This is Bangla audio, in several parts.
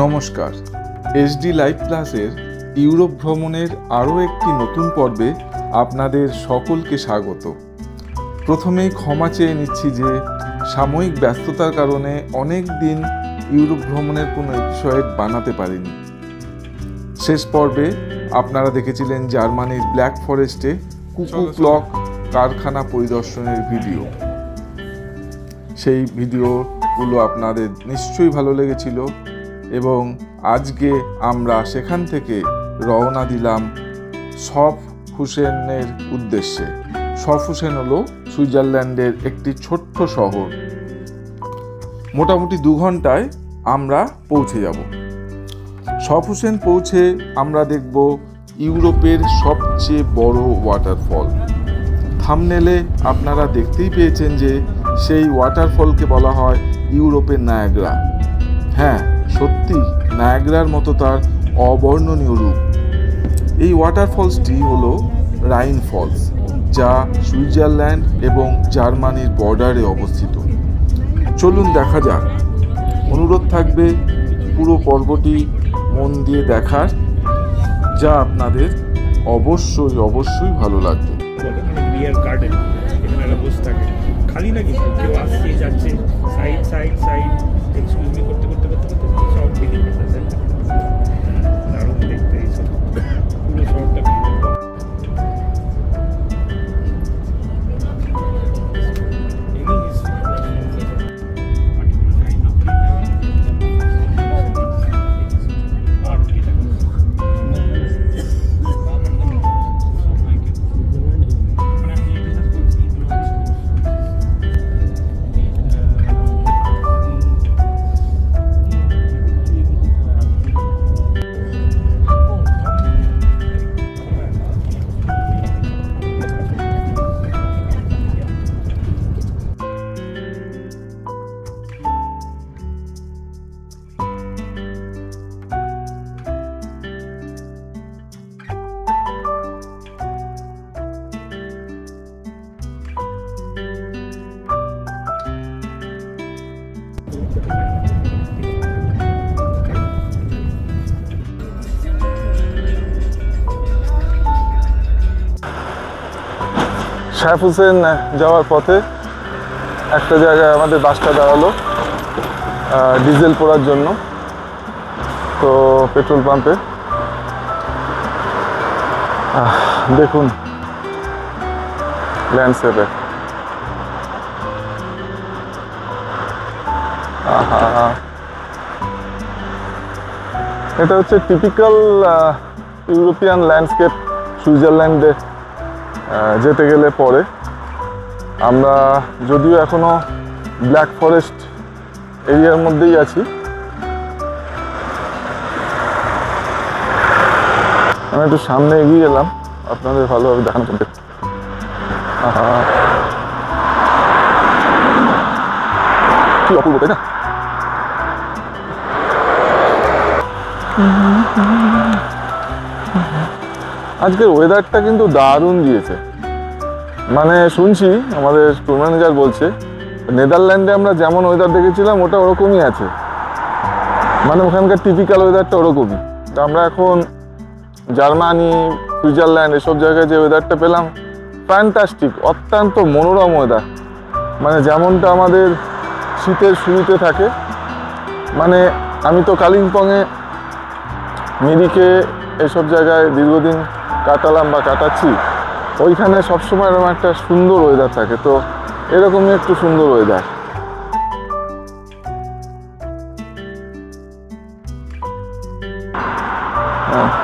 নমস্কার, এসডি লাইভ ক্লাসের ইউরোপ ভ্রমণের আরও একটি নতুন পর্বে আপনাদের সকলকে স্বাগত। প্রথমেই ক্ষমা চেয়ে নিচ্ছি যে সাময়িক ব্যস্ততার কারণে অনেক দিন ইউরোপ ভ্রমণের কোনো এপিসোড বানাতে পারিনি। শেষ পর্বে আপনারা দেখেছিলেন জার্মানির ব্ল্যাক ফরেস্টে কুকু ক্লক কারখানা পরিদর্শনের ভিডিও। সেই ভিডিওগুলো আপনাদের নিশ্চয়ই ভালো লেগেছিল এবং আজকে আমরা সেখান থেকে রওনা দিলাম শফহুসেনের উদ্দেশ্যে। শফহুসেন হলো সুইজারল্যান্ডের একটি ছোট্ট শহর। মোটামুটি 2 ঘন্টায় আমরা পৌঁছে যাব। শফহুসেন পৌঁছে আমরা দেখব ইউরোপের সবচেয়ে বড় ওয়াটারফল। থাম্বনেলে আপনারা দেখতেই পেয়েছেন যে সেই ওয়াটারফলকে বলা হয় ইউরোপের নায়াগ্রা। হ্যাঁ, সত্যি নায়াগ্রার মতো তার অবর্ণনীয় রূপ। এই ওয়াটারফলসটি হলো রাইন ফলস, যা সুইজারল্যান্ড এবং জার্মানির বর্ডারে অবস্থিত। চলুন দেখা যাক। অনুরোধ থাকবে পুরো পর্বটি মন দিয়ে দেখার, যা আপনাদের অবশ্যই ভালো লাগবে। বিয়ার গার্ডেন, এখানে বসে থাকে খালি না, কিন্তু কেউ আসছে যাচ্ছে, সাইড এক্সকিউজ মি করতে সব বিলি করতেছে। দারুণ দেখতে এইসব, পুরো শহরটা শফহুসেন যাওয়ার পথে একটা জায়গায় আমাদের বাসটা দাঁড়ালো ডিজেল পোড়ার জন্য। তো পেট্রোল পাম্পে দেখুন ল্যান্ডস্কেপে এটা হচ্ছে টিপিক্যাল ইউরোপিয়ান ল্যান্ডস্কেপ। সুইজারল্যান্ডে যেতে গেলে পরে আমরা যদিও এখনো ব্ল্যাক ফরেস্ট এরিয়ার মধ্যেই আছি, আমি একটু সামনে এগিয়ে এলাম আপনাদের ভালোভাবে দেখানো করতে। কি অপূর্ব, তাই না? আজকের ওয়েদারটা কিন্তু দারুণ দিয়েছে। মানে শুনছি আমাদের ট্যুর ম্যানেজার বলছে নেদারল্যান্ডে আমরা যেমন ওয়েদার দেখেছিলাম ওটা ওরকমই আছে, মানে ওখানকার টিপিক্যাল ওয়েদারটা ওরকমই। আমরা এখন জার্মানি, সুইজারল্যান্ড এসব জায়গায় যে ওয়েদারটা পেলাম, ফ্যান্টাস্টিক, অত্যন্ত মনোরম ওয়েদার। মানে যেমনটা আমাদের শীতের শুরুতে থাকে। মানে আমি তো কালিম্পংয়ে, মিরিকে এসব জায়গায় দীর্ঘদিন কাটালাম বা কাটাচ্ছি, ওইখানে সবসময় এরকম একটা সুন্দর ওয়েদার থাকে। তো এরকমই একটু সুন্দর ওয়েদার।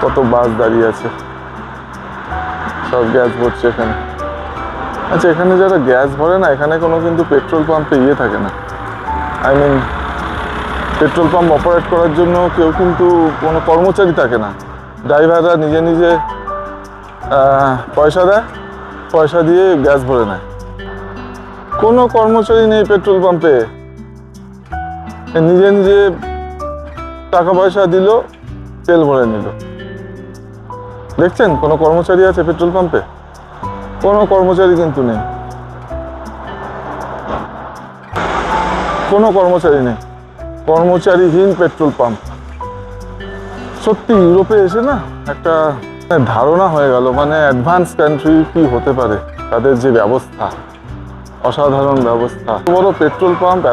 কত বাস দাঁড়িয়ে আছে, সব গ্যাস ভরছে এখানে। আচ্ছা, এখানে যারা গ্যাস ভরে না, এখানে কোনো কিন্তু পেট্রোল পাম্পে থাকে না। I mean petrol pump operate করার জন্য কেউ কিন্তু কোনো কর্মচারী থাকে না। ড্রাইভাররা নিজে পয়সা দেয়, পয়সা দিয়ে গ্যাস ভরে নেয়। কোনো কর্মচারী নেই পেট্রোল পাম্পে, নিজে টাকা পয়সা দিল, তেল ভরে নিল। দেখছেন কোনো কর্মচারী আছে পেট্রোল পাম্পে? কোনো কর্মচারী কিন্তু নেই। কোনো কর্মচারী নেই, কর্মচারীহীন পেট্রোল পাম্প। সত্যি ইউরোপে এসে না একটা ধারণা হয়ে গেল, মানে অ্যাডভান্স কান্ট্রি কি হতে পারে, তাদের যে ব্যবস্থা, অসাধারণ ব্যবস্থা, বড় পেট্রোল পাম্প,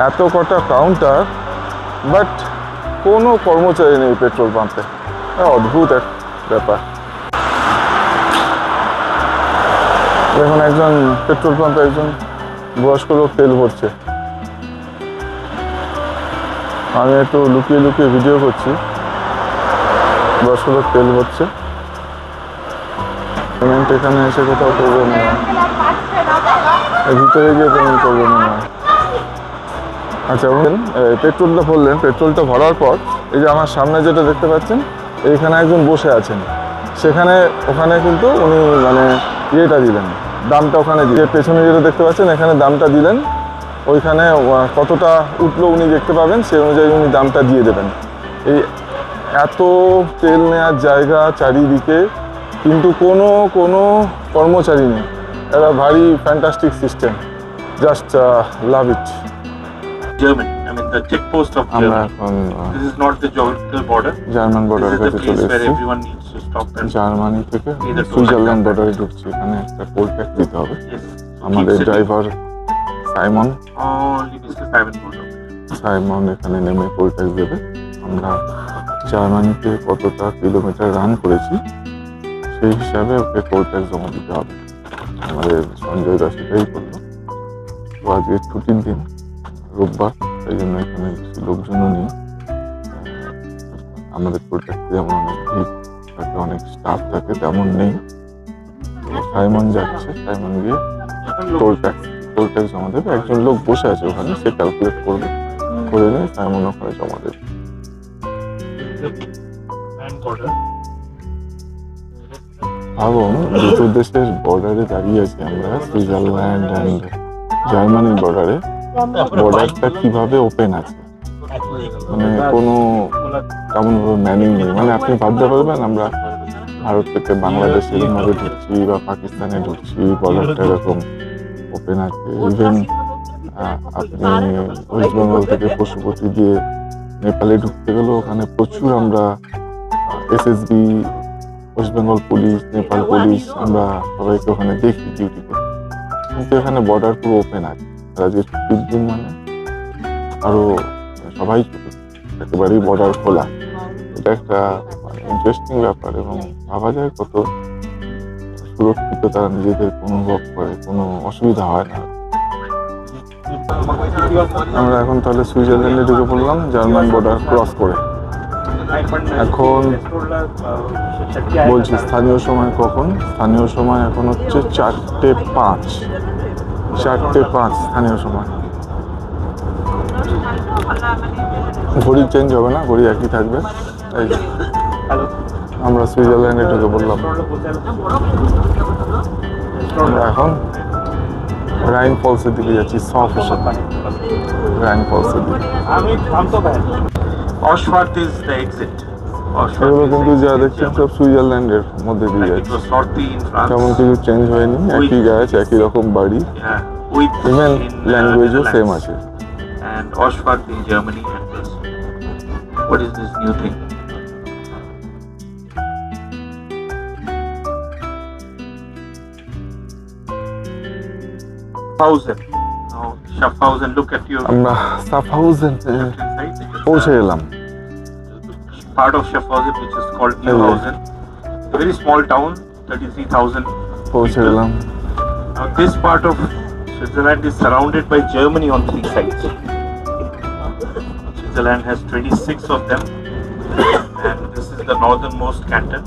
এত কটা কাউন্টার, বাট কোনো কর্মচারী নেই পেট্রোল পাম্পে। অদ্ভুত এক ব্যাপার। দেখুন একজন পেট্রোল পাম্পে একজন বয়স্ক লোক তেল ভরছে। আমি একটু লুকিয়ে লুকিয়ে ভিডিও করছি, বয়স্ক লোক তেল ভরছে। পেমেন্ট এখানে এসে কোথাও করবে না, ভিতরে গিয়ে পেমেন্ট করবে না। আচ্ছা পেট্রোলটা ভরলেন, পেট্রোলটা ভরার পর এই যে আমার সামনে যেটা দেখতে পাচ্ছেন, এইখানে একজন বসে আছেন, ওখানে কিন্তু উনি মানে ইয়েটা দিলেন, দামটা ওখানে দিয়ে, পেছনে যেটা দেখতে পাচ্ছেন এখানে দামটা দিলেন, ওইখানে কতটা উঠলো উনি দেখতে পাবেন, সেই অনুযায়ী উনি দামটা দিয়ে দেবেন। এই এত তেল নেওয়ার জায়গা চারিদিকে, কিন্তু কোনো কর্মচারী নেই। এটা ভারী fantastic system, just love it. German. I mean, the check post of আমরা Germany. এখন This is not the geographical border. German বর্ডারের This is কাছে the চলে place where এসেছি। everyone needs to stop and Germany থেকে Either to সুইজারল্যান্ড Holland. বর্ডারে ঢুকছি, এখানে একটা টোল ট্যাক্স দিতে হবে। yes. আমাদের Keep sitting. Driver Simon Only Mr. Simon Gold. Simon এখানে নেমে টোল ট্যাক্স দেবে। আমরা জার্মানিতে কতটা কিলোমিটার রান করেছি সেই হিসাবে ওকে টোল ট্যাক্স জমা দিতে হবে। আমাদের সঞ্জয় দা সেটাই করলো। তো আজকে ছুটির দিন, রোববার, তাই জন্য এখানে বেশি লোকজনও নেই। আমাদের টোল ট্যাক্সে যেমন অনেক ভিড় থাকে, অনেক স্টাফ থাকে, তেমন নেই। তো সাইমন যাচ্ছে, সাইমন গিয়ে টোল ট্যাক্স জমা দেবে। একজন লোক বসে আছে ওখানে, সে ক্যালকুলেট করবে, করে নিয়ে সাইমন ওখানে জমা দেবে। And border. ভাবুন দুটো দেশের বর্ডারে দাঁড়িয়ে আছি আমরা, সুইজারল্যান্ড অ্যান্ড জার্মানির বর্ডারে। বর্ডারটা কিভাবে ওপেন আছে, মানে কোনো তেমনভাবে ম্যানিং নেই। মানে আপনি ভাবতে পারবেন আমরা ভারত থেকে বাংলাদেশে এরকমভাবে ঢুকছি বা পাকিস্তানে ঢুকছি, বর্ডারটা এরকম ওপেন আছে। ইভেন আপনি ওয়েস্ট বেঙ্গল থেকে পশুপতি দিয়ে নেপালে ঢুকতে গেলেও ওখানে প্রচুর আমরা SSB, West Bengal police, Nepal police, আমরা সবাইকে ওখানে দেখি ডিউটি করতে। কিন্তু এখানে বর্ডার পুরো ওপেন আছে। আজকে ছুটির দিন মানে আরো সবাই একেবারেই বর্ডার খোলা। এটা একটা মানে ইন্টারেস্টিং ব্যাপার, এবং ভাবা যায় কত সুরক্ষিত তারা নিজেদের অনুভব করে, কোনো অসুবিধা হয় না। আমরা এখন তাহলে সুইজারল্যান্ডে ঢুকে পড়লাম জার্মান বর্ডার ক্রস করে। এখন বলছি স্থানীয় সময় কখন, স্থানীয় সময় এখন হচ্ছে 4:05 স্থানীয় সময়। ঘড়ি চেঞ্জ হবে না, ঘড়ি একই থাকবে। এই আমরা সুইজারল্যান্ডে ঢুকে পড়লাম। আমরা এখন রাইন ফলসের দিকে যাচ্ছি, রাইন ফলসের দিকে। Oshwart is the exit. এগুলো কিন্তু যা দেখছেন সব সুইজারল্যান্ডের মধ্যে দিয়ে It যাচ্ছে, was Northy in তেমন France. কিছু চেঞ্জ হয়নি, একই গাছ, একই রকম বাড়ি, Yeah. With ইভেন in ল্যাঙ্গুয়েজও সেম Netherlands. আছে। And Oshwart in Germany. And this. What is this new thing? Schaffhausen. Now, Schaffhausen, look at your আমরা সাফহাউজেন left hand side. It is, পৌঁছে গেলাম। part of Schaffhausen which is called Hello. Neuhausen. A very small town, 33,000 পৌঁছে people. গেলাম। Now this part of Switzerland is surrounded by Germany on 3 sides. Switzerland has 26 of them, and this is the northernmost canton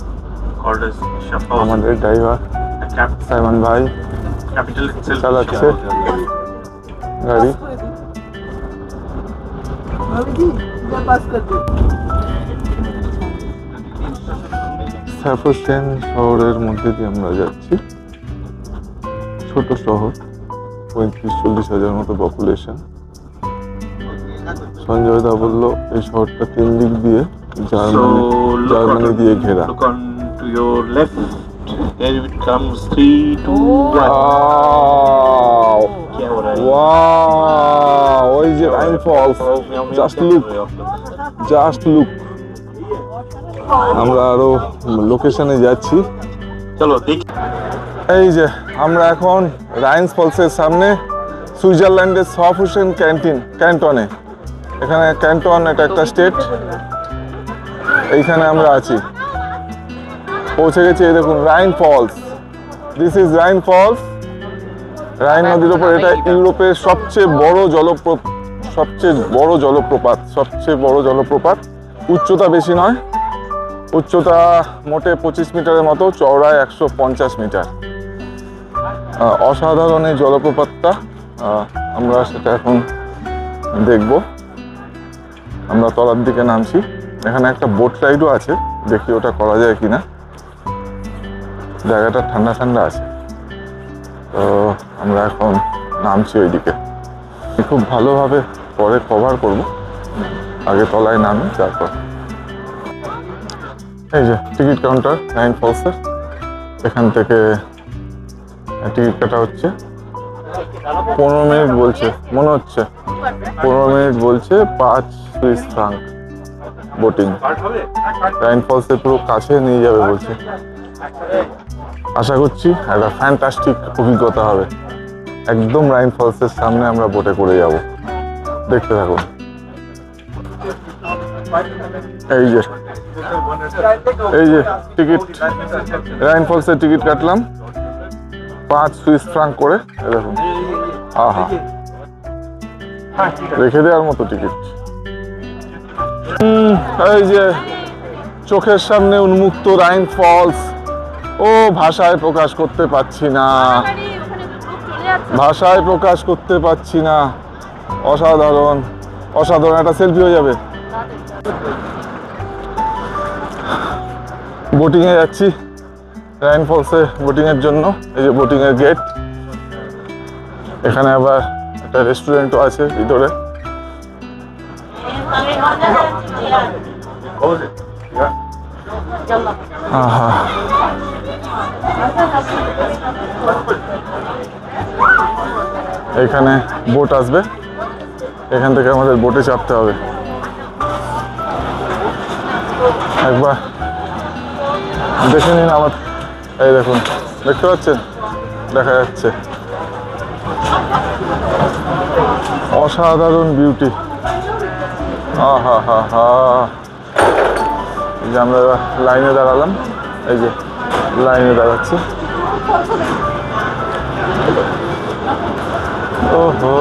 called as Schaffhausen. আমাদের ড্রাইভার The সাইমন ভাই capital itself is চালাচ্ছে Schaffhausen. গাড়ি। সাফোসেন শহরের মধ্যে দিয়ে আমরা যাচ্ছি। ছোট শহর, 35-40 হাজার মতো পপুলেশন। সঞ্জয় দা বললো এই শহরটা 3 দিক দিয়ে জার্মানি দিয়ে ঘেরা। Look on to your left. There it comes 3, 2, 1. Wow! क्या ওয়াও, ওই যে Rhine Falls, just look, just look. আমরা আরো লোকেশনে যাচ্ছি। চলো দেখি। এই যে আমরা এখন রাইন ফলসের সামনে, সুইজারল্যান্ডের সফুসেন ক্যান্টনে। এখানে ক্যান্টন এটা একটা স্টেট, এইখানে আমরা আছি, পৌঁছে গেছি। এই দেখুন Rhine Falls, this is Rhine Falls. Rhine নদীর উপর, এটা ইউরোপের সবচেয়ে বড় জলপ্রপাত। উচ্চতা বেশি নয়, উচ্চতা মোটে 25 মিটারের মতো, চওড়ায় 150 মিটার। অসাধারণ এই জলপ্রপাতটা, আমরা সেটা এখন দেখব। আমরা তলার দিকে নামছি, এখানে একটা বোট রাইডও আছে, দেখি ওটা করা যায় কিনা। জায়গাটা ঠান্ডা ঠান্ডা আছে, তো আমরা এখন নামছি ওইদিকে। খুব ভালোভাবে পরে কভার করব, আগে তলায় নামি তারপর। এই যে টিকিট কাউন্টার রাইন ফলসের, এখান থেকে টিকিট কাটা হচ্ছে। 15 মিনিট বলছে, মনে হচ্ছে 15 মিনিট বলছে, 5 সুইস ফ্রাঙ্ক বোটিং। রাইন ফলসের পুরো কাছে নিয়ে যাবে বলছে। আশা করছি একটা ফ্যান্টাস্টিক অভিজ্ঞতা হবে। একদম রাইন ফলসের সামনে আমরা বোটে করে যাব, দেখতে থাকুন। এই যে টিকিট, রাইন ফলসের টিকিট কাটলাম 5 সুইস ফ্রাঙ্ক করে। দেখুন, আহা, রেখে দেওয়ার মতো টিকিট। এই যে চোখের সামনে উন্মুক্ত রাইন ফলস, ও ভাষায় প্রকাশ করতে পারছি না, অসাধারণ, অসাধারণ। একটা সেলফি হয়ে যাবে। বোটিং এ যাচ্ছি, রাইন ফলসে বোটিং এর জন্য। এই যে বোটিং এর গেট, এখানে আবার একটা রেস্টুরেন্টও আছে ভিতরে। আহা, এখানে বোট আসবে, এখান থেকে আমাদের বোটে চাপতে হবে। একবার দেখে নিন আমার, এই দেখুন, দেখতে পাচ্ছেন, দেখা যাচ্ছে, অসাধারণ বিউটি। আহা হা হা। এই যে আমরা লাইনে দাঁড়ালাম, এই যে লাইনে দাঁড়াচ্ছি। ওহো,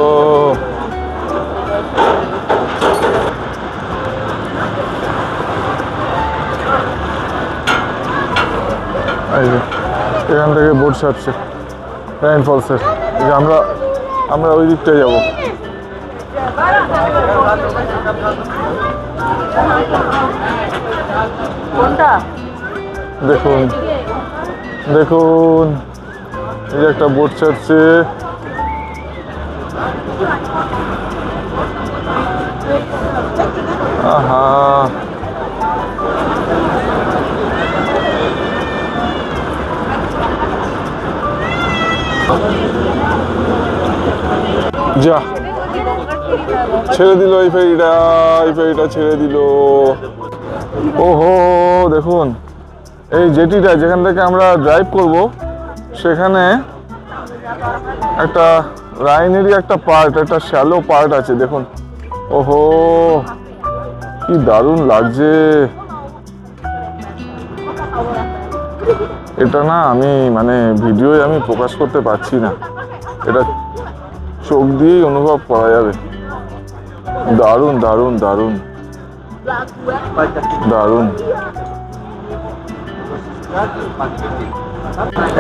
এই যে এখান থেকে বোট ছাড়ছে রাইন ফলসের। এই যে আমরা ওই দিকটায় যাবো। দেখুন দেখুন, এই যে একটা বোট ছাড়ছে। আহা, যা ছেড়ে দিল এই ফেরিটা, ছেড়ে দিল। ওহো, দেখুন এই জেটিটা যেখান থেকে আমরা ড্রাইভ করব, সেখানে একটা রাইনেরই একটা পার্ট, একটা শ্যালো পার্ট আছে। দেখুন, ওহো, কি দারুণ লাগছে। এটা না আমি মানে ভিডিওয় আমি প্রকাশ করতে পারছি না, এটা চোখ দিয়েই অনুভব করা যাবে। দারুণ দারুণ দারুণ দারুণ।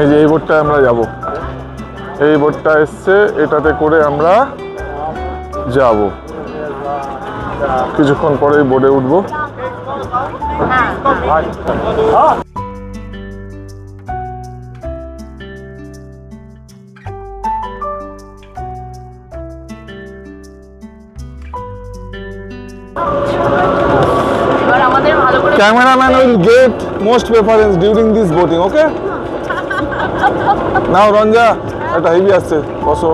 এই যে এই বোটটায় আমরা যাব, এই বোটটা এসছে, এটাতে করে আমরা যাব। কিছুক্ষণ পরে বোটে উঠবো। Cameraman will get most preference during this boating, okay? Now Ranja, এটা হেভি আসছে, বসো।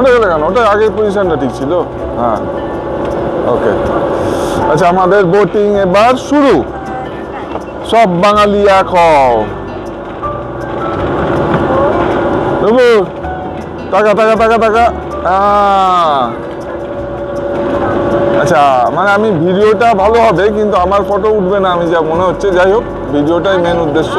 উঠে গেলে কেন? ওটা আগের পজিশনটা ঠিক ছিল। হ্যাঁ, ওকে। আচ্ছা, আমাদের বোটিং এবার শুরু। সব বাঙালি এক হও। বাবু টাকা টাকা টাকা টাকা। আচ্ছা, মানে আমি ভিডিওটা ভালো হবে কিন্তু আমার ফটো উঠবে না, আমি যা মনে হচ্ছে। যাই হোক, ভিডিওটাই মেন উদ্দেশ্য।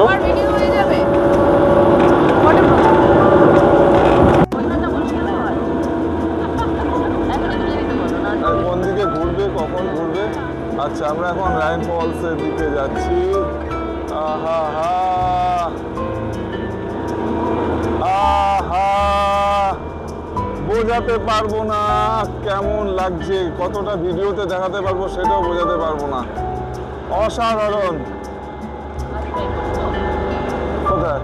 কোন দিকে ঘুরবে, কখন ঘুরবে? আচ্ছা, আমরা এখন রাইন ফলসের দিকে যাচ্ছি। আহা হা আহা, বোঝাতে পারবো না কেমন লাগছে, কতটা ভিডিওতে দেখাতে পারবো সেটাও বোঝাতে পারবো না। অসাধারণ। কোথায়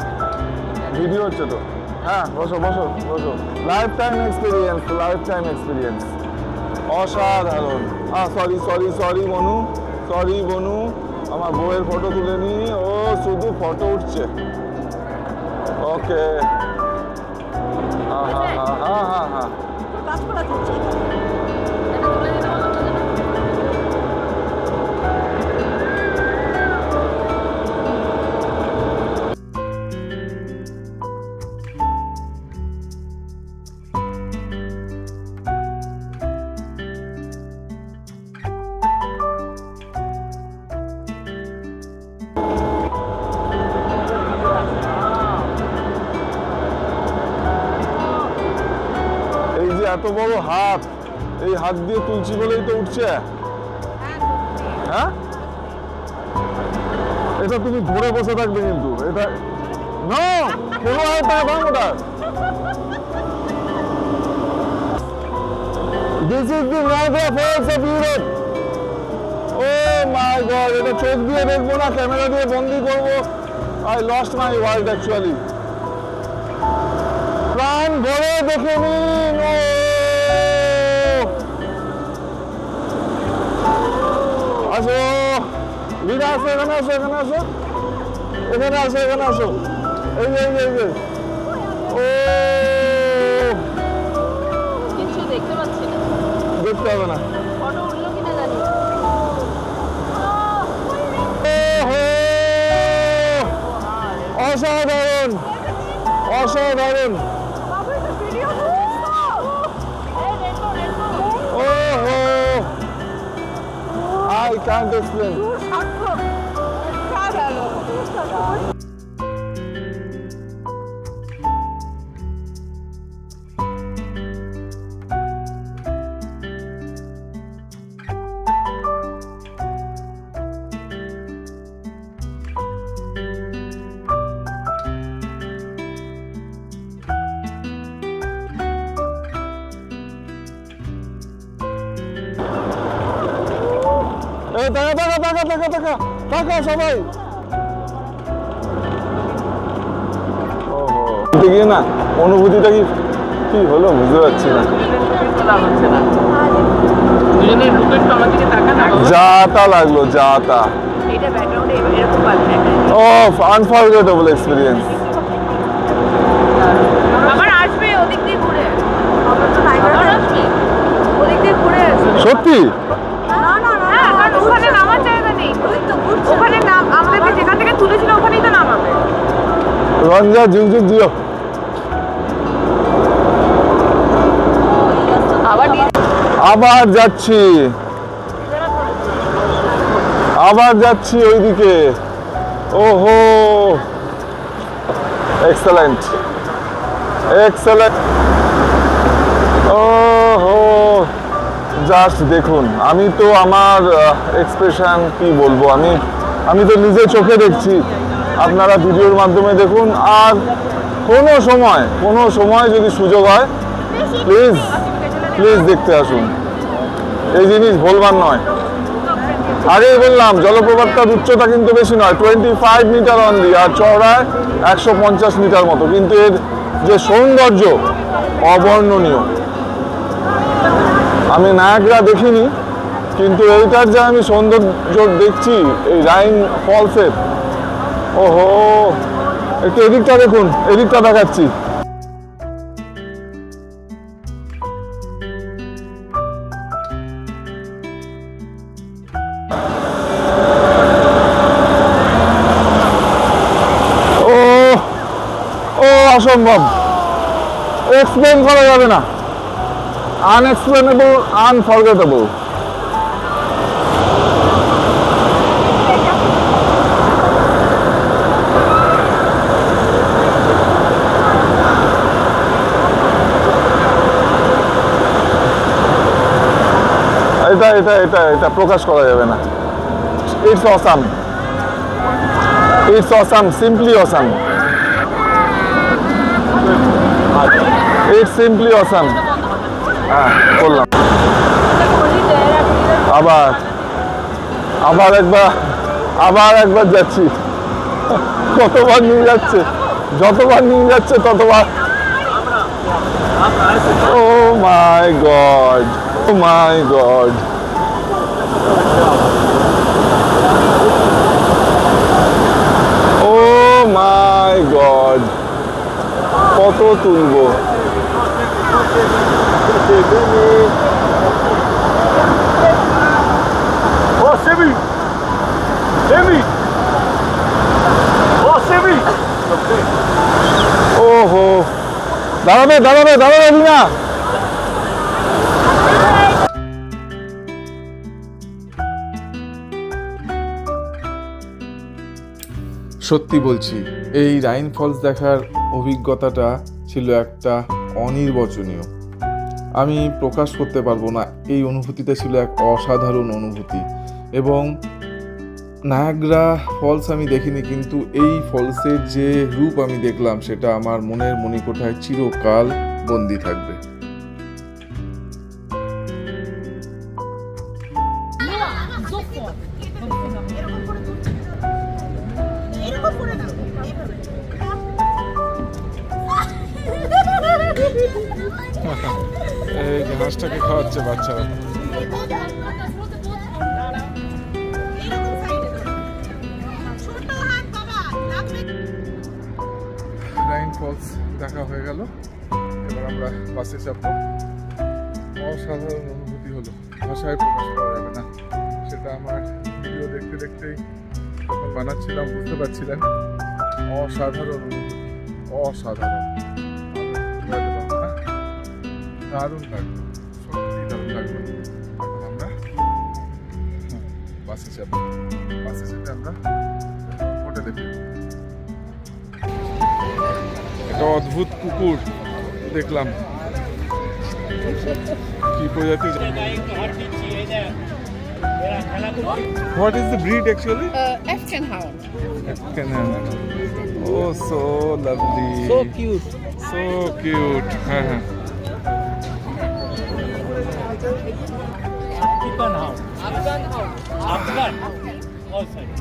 ভিডিও হচ্ছে তো? হ্যাঁ, বসো বসো বসো। Life time experience, life time experience. অসাধারণ। সরি সরি সরি বনু, সরি বনু, আমার বউয়ের ফটো তুলে নি। ও শুধু ফটো উঠছে। ওকে। হ্যাঁ হ্যাঁ হ্যাঁ। এই যে এত বড় হাত, এই হাত দিয়ে তুলছি বলেই তো উঠছে। হ্যাঁ, এটা তুমি ধরে বসে থাকবে কিন্তু এটা না, 15,000 টাকা দাম ওটা। This is the Niagara Falls of Europe. Oh my God! এটা চোখ দিয়ে দেখবো না, ক্যামেরা দিয়ে বন্দি করবো। I lost my world actually. প্রাণ ভরে দেখে নিন। আসো রিনা, আসো এখানে, আসো এখানে, আসো এখানে, আসো এখানে, আসো। এই যে এই যে এই যে, ও কিছু দেখতে পাচ্ছি না, দেখতে হবে না। ফটো উঠলো কিনা জানি। অসাধারণ, অসাধারণ। I can't explain. টাকা টাকা টাকা টাকা টাকা টাকা সবাই। ওহো, গিয়ে না অনুভূতিটা কি কি হলো বুঝতে পারছি না। যা তা লাগলো, যা তা। এটা ব্যাকগ্রাউন্ডে এরকম বাজে। ও, আনফরগেটেবল এক্সপেরিয়েন্স। আবার আসবে ওদিক দিয়ে ঘুরে, আমরা তো নাইগারা আসবে ওদিক দিয়ে ঘুরে আসবে। সত্যি? না না না, কারণ ওখানে নামার জায়গা নেই। ওখানে নাম আমাদেরকে যেখান থেকে তুলেছিল ওখানেই তো নামাবে। রঞ্জা যুগ যুগ জিও। আবার যাচ্ছি, আবার যাচ্ছি ওইদিকে। ওহো, এক্সেলেন্ট এক্সেলেন্ট। ওহো, জাস্ট দেখুন, আমি তো আমার এক্সপ্রেশন কি বলবো, আমি তো নিজে চোখে দেখছি, আপনারা ভিডিওর মাধ্যমে দেখুন। আর কোনো সময় যদি সুযোগ হয় প্লিজ প্লিজ দেখতে আসুন, এই জিনিস ভুলবার নয়। আগেই বললাম জলপ্রপাতটার উচ্চতা কিন্তু বেশি নয়, 25 মিটার অনলি, আর চওড়ায় 150 মিটার মতো, কিন্তু এর যে সৌন্দর্য অবর্ণনীয়। আমি নায়াগ্রা দেখিনি, কিন্তু এইটার যে আমি সৌন্দর্য দেখছি এই রাইন ফলসের। ওহো, একটু এদিকটা দেখুন, এদিকটা দেখাচ্ছি। অসম্ভব, এক্সপ্লেন করা যাবে না, আনএক্সপ্লেনেবল, আনফরগেটেবল। এটা এটা এটা এটা প্রকাশ করা যাবে না। It's awesome, it's awesome, simply awesome, it's simply awesome. হ্যাঁ বললাম, আবার আবার একবার যাচ্ছি। কতবার নিয়ে যাচ্ছে, যতবার নিয়ে যাচ্ছে ততবার। ও মাই গড, ও মাই গড, ও মাই গড, কত তুলবো। ওহো, দাঁড়াবে দাঁড়াবে দাঁড়াবে না। সত্যি বলছি, এই রাইন ফলস দেখার অভিজ্ঞতাটা ছিল একটা অনির্বচনীয়। আমি প্রকাশ করতে পারবো না, এই অনুভূতিটা ছিল এক অসাধারণ অনুভূতি। এবং নায়াগ্রা ফলস আমি দেখিনি, কিন্তু এই ফলসের যে রূপ আমি দেখলাম সেটা আমার মনের মণিকোঠায় চিরকাল বন্দী থাকবে। এই ঘাসটাকে খাওয়াচ্ছে বাচ্চারা। রাইন ফলস দেখা হয়ে গেল, এবার আমরা বাসে চাপবো। অসাধারণ অনুভূতি হলো, ভাষায় প্রকাশ করা যাবে না। সেটা আমার ভিডিও দেখতে দেখতেই যখন বানাচ্ছিলাম বুঝতে পারছিলেন। অসাধারণ অনুভূতি, অসাধারণ, দারুণ লাগলো, সত্যি দারুণ লাগলো। এখন আমরা বাসে চাপবো, বাসে চেপে আমরা হোটেলে ফিরবো। একটা অদ্ভুত কুকুর দেখলাম, কি প্রজাতি? What is the breed actually? Afghan hound. Afghan hound. Oh, so lovely. So cute. So cute. Afghan hound. Afghan hound. Afghan. Oh, sorry.